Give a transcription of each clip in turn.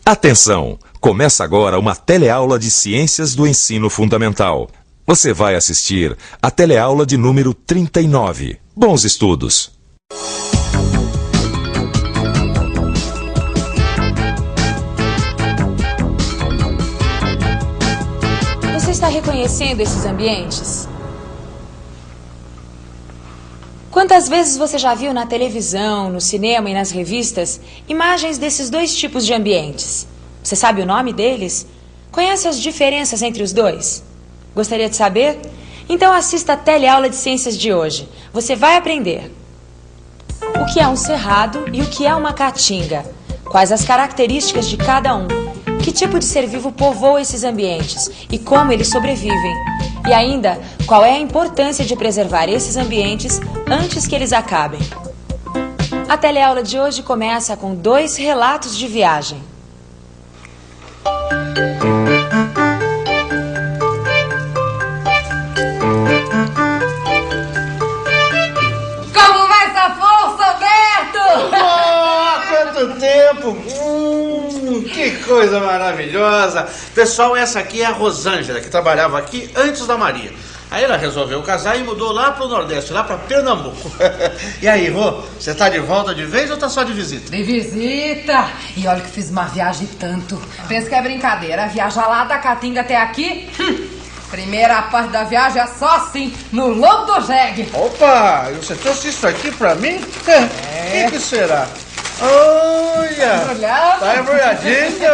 Atenção! Começa agora uma teleaula de Ciências do Ensino Fundamental. Você vai assistir a teleaula de número 39. Bons estudos! Você está reconhecendo esses ambientes? Quantas vezes você já viu na televisão, no cinema e nas revistas imagens desses dois tipos de ambientes? Você sabe o nome deles? Conhece as diferenças entre os dois? Gostaria de saber? Então assista a teleaula de ciências de hoje. Você vai aprender o que é um cerrado e o que é uma caatinga. Quais as características de cada um. Que tipo de ser vivo povoa esses ambientes e como eles sobrevivem. E ainda, qual é a importância de preservar esses ambientes antes que eles acabem. A teleaula de hoje começa com 2 relatos de viagem. Como vai essa força, Alberto? Oh, quanto tempo! Que coisa maravilhosa! Pessoal, essa aqui é a Rosângela, que trabalhava aqui antes da Maria. Aí ela resolveu casar e mudou lá pro Nordeste, lá pra Pernambuco. E aí, Rô, você tá de volta de vez ou tá só de visita? De visita! E olha que fiz uma viagem tanto. Pensa que é brincadeira, viajar lá da Caatinga até aqui? Primeira parte da viagem é só assim, no lombo do jegue. Opa, você trouxe isso aqui pra mim? O que será? Olha! Tá embrulhadinho!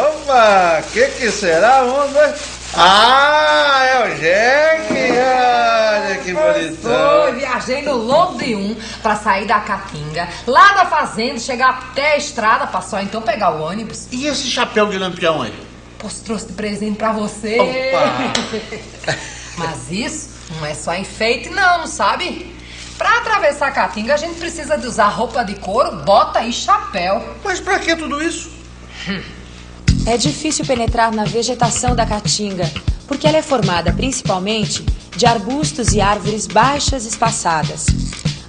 Opa! Que será? Vamos ver. Ah, é o jegue! Olha que bonitão! Foi, viajei no lombo de um pra sair da Caatinga, lá da fazenda, chegar até a estrada pra só então pegar o ônibus. E esse chapéu de lampião aí? Pois trouxe de presente pra você. Opa! Mas isso não é só enfeite não, sabe? Pra atravessar a Caatinga a gente precisa de usar roupa de couro, bota e chapéu. Mas pra que tudo isso? É difícil penetrar na vegetação da Caatinga, porque ela é formada principalmente de arbustos e árvores baixas espaçadas.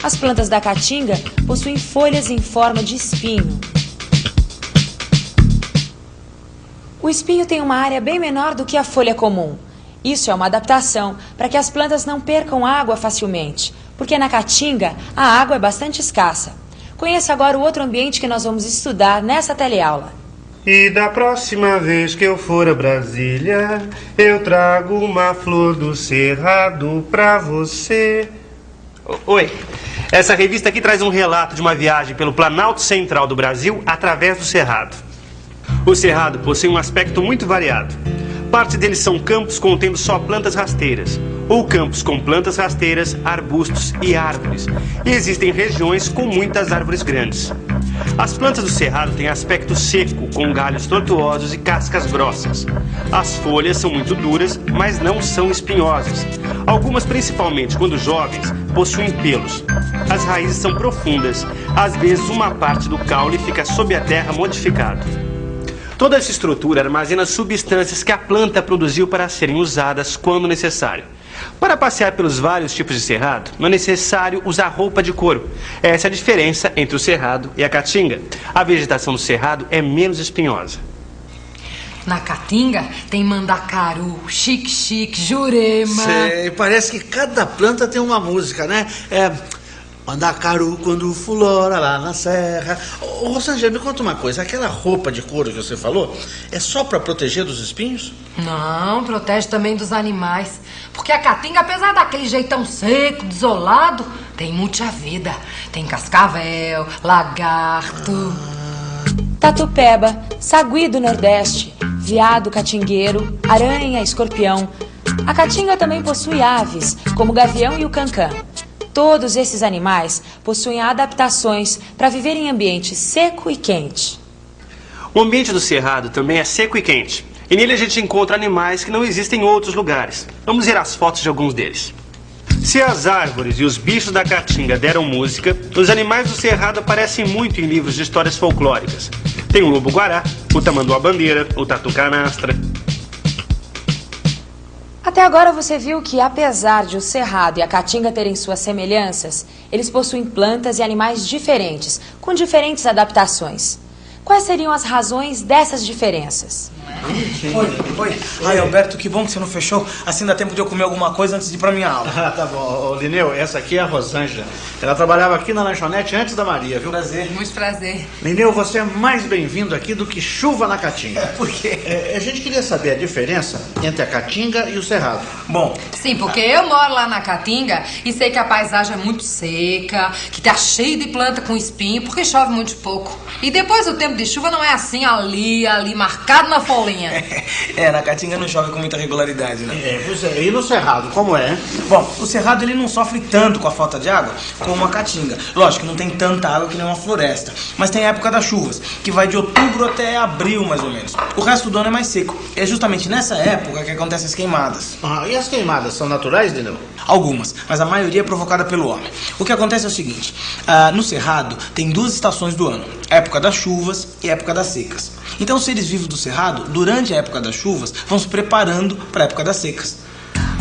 As plantas da Caatinga possuem folhas em forma de espinho. O espinho tem uma área bem menor do que a folha comum. Isso é uma adaptação para que as plantas não percam água facilmente, porque na Caatinga a água é bastante escassa. Conheça agora o outro ambiente que nós vamos estudar nessa teleaula. E da próxima vez que eu for a Brasília, eu trago uma flor do cerrado pra você. Oi, essa revista aqui traz um relato de uma viagem pelo Planalto Central do Brasil através do cerrado. O cerrado possui um aspecto muito variado. Parte deles são campos contendo só plantas rasteiras, ou campos com plantas rasteiras, arbustos e árvores. E existem regiões com muitas árvores grandes. As plantas do cerrado têm aspecto seco, com galhos tortuosos e cascas grossas. As folhas são muito duras, mas não são espinhosas. Algumas, principalmente quando jovens, possuem pelos. As raízes são profundas. Às vezes, uma parte do caule fica sob a terra modificado. Toda essa estrutura armazena substâncias que a planta produziu para serem usadas quando necessário. Para passear pelos vários tipos de cerrado, não é necessário usar roupa de couro. Essa é a diferença entre o cerrado e a caatinga. A vegetação do cerrado é menos espinhosa. Na Caatinga tem mandacaru, xique-xique, jurema. Sei, parece que cada planta tem uma música, né? Mandacaru quando fulora lá na serra. Ô, Rosângela, me conta uma coisa. Aquela roupa de couro que você falou é só para proteger dos espinhos? Não, protege também dos animais. Porque a Caatinga, apesar daquele jeitão seco, desolado, tem muita vida. Tem cascavel, lagarto, Tatu-peba, sagui do Nordeste, veado catingueiro, aranha, escorpião. A Caatinga também possui aves, como o gavião e o cancã. Todos esses animais possuem adaptações para viver em ambiente seco e quente. O ambiente do cerrado também é seco e quente. E nele a gente encontra animais que não existem em outros lugares. Vamos ver as fotos de alguns deles. Se as árvores e os bichos da Caatinga deram música, os animais do cerrado aparecem muito em livros de histórias folclóricas. Tem o lobo-guará, o tamanduá-bandeira, o tatu-canastra. Até agora você viu que, apesar de o cerrado e a caatinga terem suas semelhanças, eles possuem plantas e animais diferentes, com diferentes adaptações. quais seriam as razões dessas diferenças? Oi. Ai, Alberto, que bom que você não fechou. Assim dá tempo de eu comer alguma coisa antes de ir pra minha aula. Ah, tá bom. Ô, Lineu, essa aqui é a Rosângela. Ela trabalhava aqui na lanchonete antes da Maria, viu? Prazer. Muito prazer. Lineu, você é mais bem-vindo aqui do que chuva na Caatinga. Por quê? A gente queria saber a diferença entre a Caatinga e o Cerrado. Bom, Sim, porque eu moro lá na Caatinga e sei que a paisagem é muito seca, que tá cheio de planta com espinho, porque chove muito pouco. E depois o tempo de chuva não é assim ali, marcado na folhinha. na Caatinga não chove com muita regularidade, né? Pois é. E no Cerrado, como é? Bom, o Cerrado ele não sofre tanto com a falta de água como a Caatinga. Lógico que não tem tanta água que nem uma floresta, mas tem a época das chuvas, que vai de outubro até abril, mais ou menos. O resto do ano é mais seco. É justamente nessa época que acontecem as queimadas. Ah, e as queimadas são naturais, Lineu? Algumas, mas a maioria é provocada pelo homem. O que acontece é o seguinte, no Cerrado tem 2 estações do ano, a época das chuvas e a época das secas. Então os seres vivos do Cerrado, durante a época das chuvas, vão se preparando para a época das secas.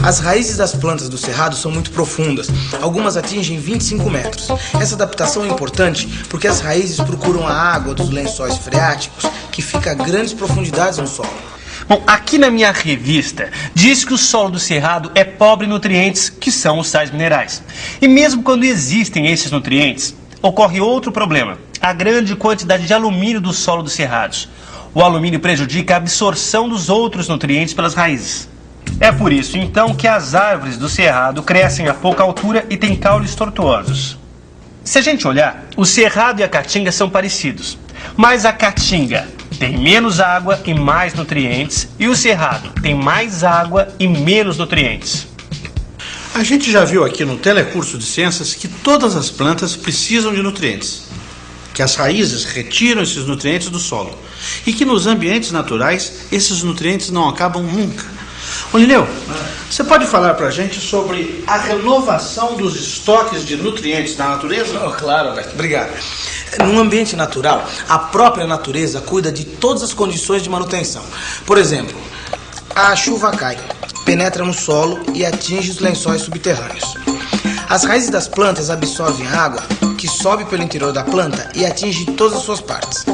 As raízes das plantas do Cerrado são muito profundas, algumas atingem 25 metros. Essa adaptação é importante porque as raízes procuram a água dos lençóis freáticos, que fica a grandes profundidades no solo. Bom, aqui na minha revista diz que o solo do Cerrado é pobre em nutrientes, que são os sais minerais. E mesmo quando existem esses nutrientes, ocorre outro problema: a grande quantidade de alumínio do solo dos cerrados. O alumínio prejudica a absorção dos outros nutrientes pelas raízes. É por isso, então, que as árvores do Cerrado crescem a pouca altura e têm caules tortuosos. Se a gente olhar, o Cerrado e a Caatinga são parecidos, mas a Caatinga tem menos água e mais nutrientes, e o Cerrado tem mais água e menos nutrientes. A gente já viu aqui no Telecurso de Ciências que todas as plantas precisam de nutrientes, que as raízes retiram esses nutrientes do solo e que nos ambientes naturais esses nutrientes não acabam nunca. Ô Lineu, você pode falar pra gente sobre a renovação dos estoques de nutrientes na natureza? Oh, claro, Alberto. Obrigado. Num ambiente natural, a própria natureza cuida de todas as condições de manutenção. Por exemplo, a chuva cai, penetra no solo e atinge os lençóis subterrâneos. As raízes das plantas absorvem a água, que sobe pelo interior da planta e atinge todas as suas partes.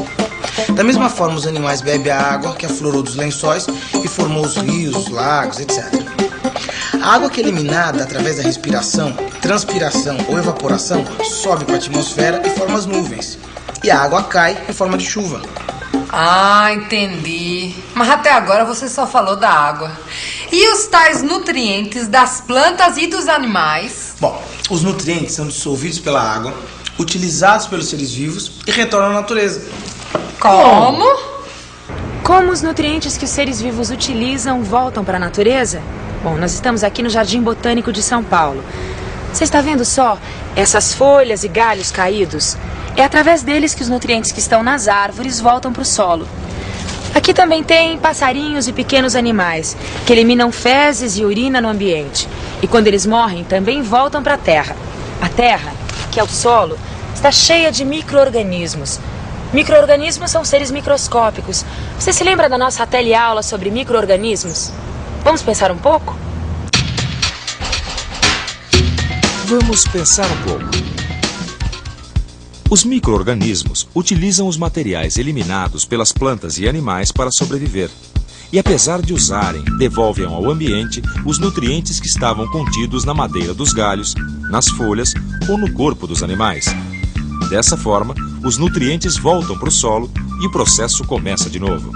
Da mesma forma, os animais bebem a água que aflorou dos lençóis e formou os rios, lagos, etc. A água que é eliminada através da respiração, transpiração ou evaporação sobe para a atmosfera e forma as nuvens. E a água cai em forma de chuva. Ah, entendi. Mas até agora você só falou da água. E os tais nutrientes das plantas e dos animais? Bom, os nutrientes são dissolvidos pela água, utilizados pelos seres vivos e retornam à natureza. Como? Como os nutrientes que os seres vivos utilizam voltam para a natureza? Bom, nós estamos aqui no Jardim Botânico de São Paulo. Você está vendo só essas folhas e galhos caídos? É através deles que os nutrientes que estão nas árvores voltam para o solo. Aqui também tem passarinhos e pequenos animais que eliminam fezes e urina no ambiente. E quando eles morrem, também voltam para a terra. A terra, que é o solo, está cheia de micro-organismos. Micro-organismos são seres microscópicos. Você se lembra da nossa teleaula sobre micro-organismos? Vamos pensar um pouco? Vamos pensar um pouco. Os micro-organismos utilizam os materiais eliminados pelas plantas e animais para sobreviver. E apesar de usarem, devolvem ao ambiente os nutrientes que estavam contidos na madeira dos galhos, nas folhas ou no corpo dos animais. Dessa forma, os nutrientes voltam para o solo e o processo começa de novo.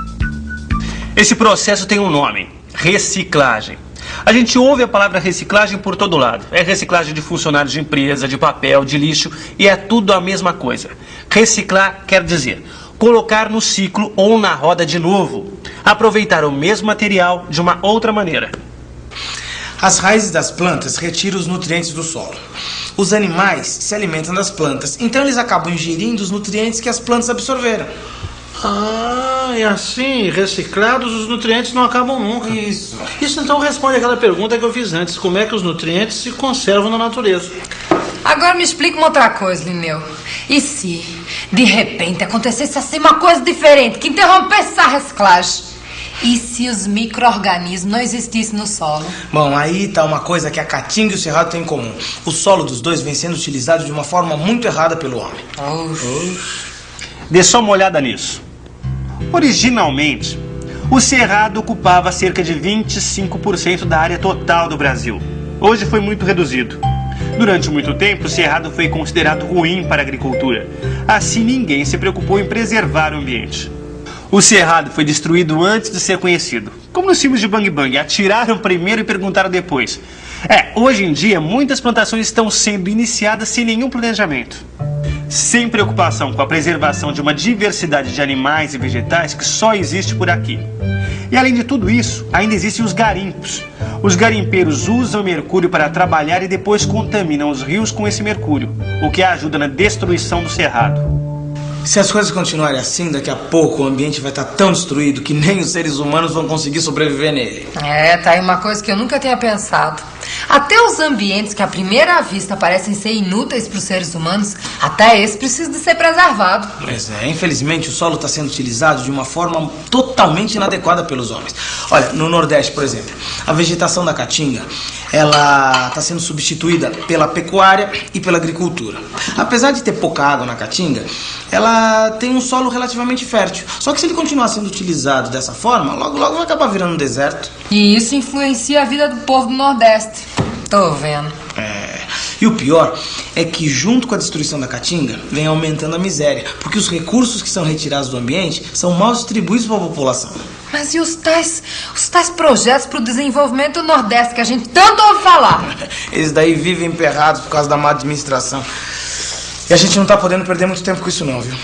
Esse processo tem um nome: reciclagem. A gente ouve a palavra reciclagem por todo lado. É reciclagem de funcionários de empresa, de papel, de lixo, e é tudo a mesma coisa. Reciclar quer dizer colocar no ciclo ou na roda de novo. Aproveitar o mesmo material de uma outra maneira. As raízes das plantas retiram os nutrientes do solo. Os animais se alimentam das plantas, então eles acabam ingerindo os nutrientes que as plantas absorveram. Ah, e assim, reciclados, os nutrientes não acabam nunca. Isso. Isso então responde aquela pergunta que eu fiz antes: como é que os nutrientes se conservam na natureza? Agora me explica uma outra coisa, Lineu. E se, de repente, acontecesse assim uma coisa diferente, que interrompesse essa reciclagem? E se os micro-organismos não existissem no solo? Bom, aí tá uma coisa que a Caatinga e o Cerrado têm em comum. O solo dos dois vem sendo utilizado de uma forma muito errada pelo homem. Dê só uma olhada nisso. Originalmente, o Cerrado ocupava cerca de 25% da área total do Brasil. Hoje foi muito reduzido. Durante muito tempo, o Cerrado foi considerado ruim para a agricultura. Assim, ninguém se preocupou em preservar o ambiente. O Cerrado foi destruído antes de ser conhecido. Como nos filmes de Bang Bang, atiraram primeiro e perguntaram depois. Hoje em dia, muitas plantações estão sendo iniciadas sem nenhum planejamento. Sem preocupação com a preservação de uma diversidade de animais e vegetais que só existe por aqui. E além de tudo isso, ainda existem os garimpos. Os garimpeiros usam mercúrio para trabalhar e depois contaminam os rios com esse mercúrio, o que ajuda na destruição do Cerrado. Se as coisas continuarem assim, daqui a pouco o ambiente vai estar tão destruído que nem os seres humanos vão conseguir sobreviver nele. Tá aí uma coisa que eu nunca tinha pensado. Até os ambientes que à primeira vista parecem ser inúteis para os seres humanos, até esse precisa de ser preservado. Pois é, infelizmente o solo está sendo utilizado de uma forma totalmente inadequada pelos homens. Olha, no Nordeste, por exemplo, a vegetação da caatinga, ela está sendo substituída pela pecuária e pela agricultura. Apesar de ter pouca água na caatinga, ela tem um solo relativamente fértil. Só que se ele continuar sendo utilizado dessa forma, logo logo vai acabar virando um deserto. E isso influencia a vida do povo do Nordeste. Tô vendo. E o pior é que junto com a destruição da caatinga vem aumentando a miséria, porque os recursos que são retirados do ambiente são mal distribuídos para a população. Mas e os tais projetos para o desenvolvimento do Nordeste que a gente tanto ouve falar? Eles daí vivem emperrados por causa da má administração. E a gente não tá podendo perder muito tempo com isso não, viu?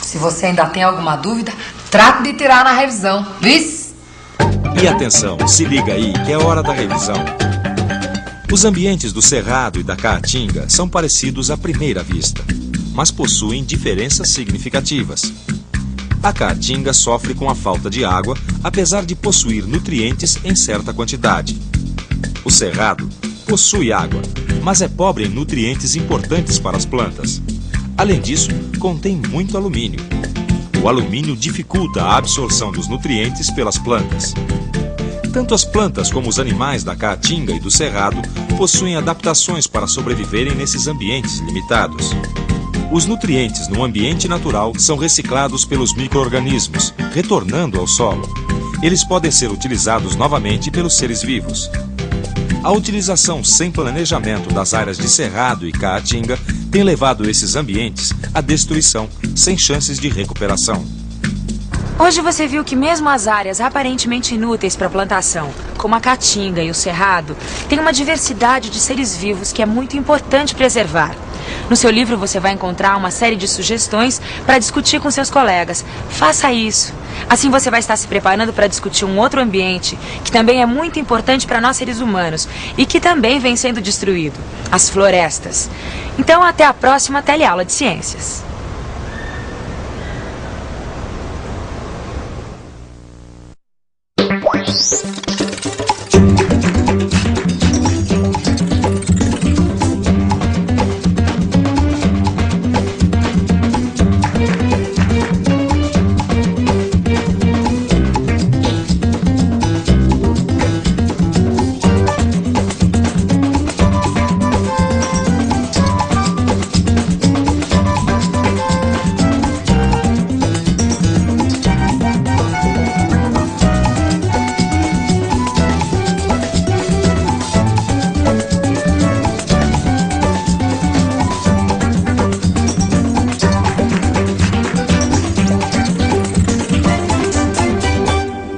Se você ainda tem alguma dúvida, trate de tirar na revisão. Vice? E atenção, se liga aí que é hora da revisão. Os ambientes do Cerrado e da Caatinga são parecidos à primeira vista, mas possuem diferenças significativas. A Caatinga sofre com a falta de água, apesar de possuir nutrientes em certa quantidade. O Cerrado possui água, mas é pobre em nutrientes importantes para as plantas. Além disso, contém muito alumínio. O alumínio dificulta a absorção dos nutrientes pelas plantas. Tanto as plantas como os animais da Caatinga e do Cerrado possuem adaptações para sobreviverem nesses ambientes limitados. Os nutrientes no ambiente natural são reciclados pelos micro-organismos, retornando ao solo. Eles podem ser utilizados novamente pelos seres vivos. A utilização sem planejamento das áreas de Cerrado e Caatinga tem levado esses ambientes à destruição, sem chances de recuperação. Hoje você viu que mesmo as áreas aparentemente inúteis para plantação, como a Caatinga e o Cerrado, têm uma diversidade de seres vivos que é muito importante preservar. No seu livro você vai encontrar uma série de sugestões para discutir com seus colegas. Faça isso. Assim você vai estar se preparando para discutir um outro ambiente que também é muito importante para nós seres humanos e que também vem sendo destruído, as florestas. Então até a próxima teleaula de ciências.